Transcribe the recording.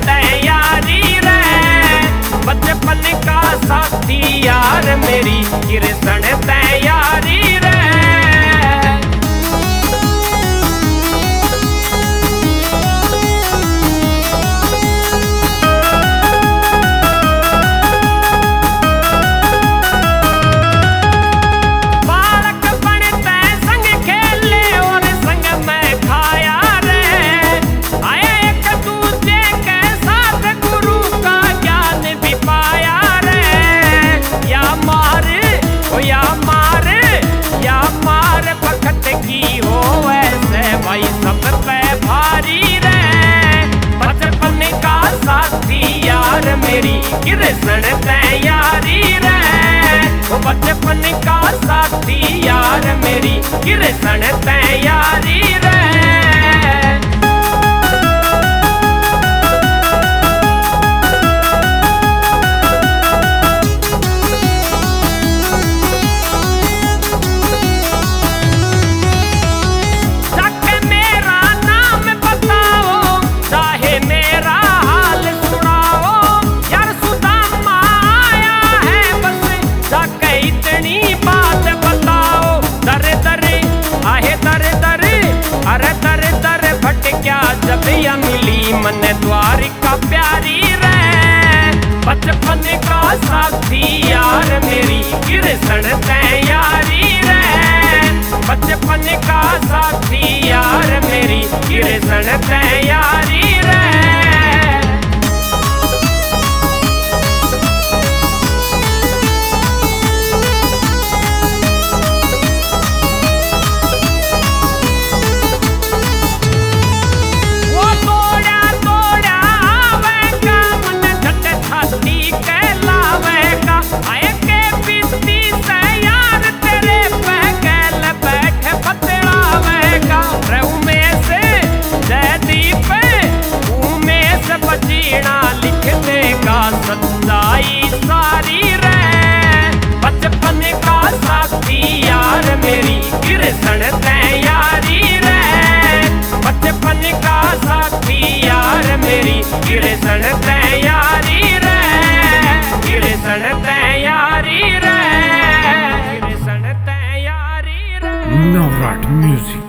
तैयारी रे, बचपन का साथी यार मेरी कृष्ण तैयारी रे। मेरी कृष्ण तैयारी रे, वो बचपन का साथी यार मेरी कृष्ण तैयारी रे। जब या मिली मन द्वारिका प्यारी रे, बचपन का साथी यार मेरी कृष्ण तैयारी रे, बचपन का साथी यार मेरी कृष्ण तैयारी रे। लिख देगा सच्चाई सारी रे, बचपन का साथी यार मेरी कृष्ण तैयारी रे, बचपन का साथी यार मेरी कृष्ण तैयारी रे, कृष्ण तैयारी रे, कृष्ण तैयारी रे। नवराट म्यूजिक।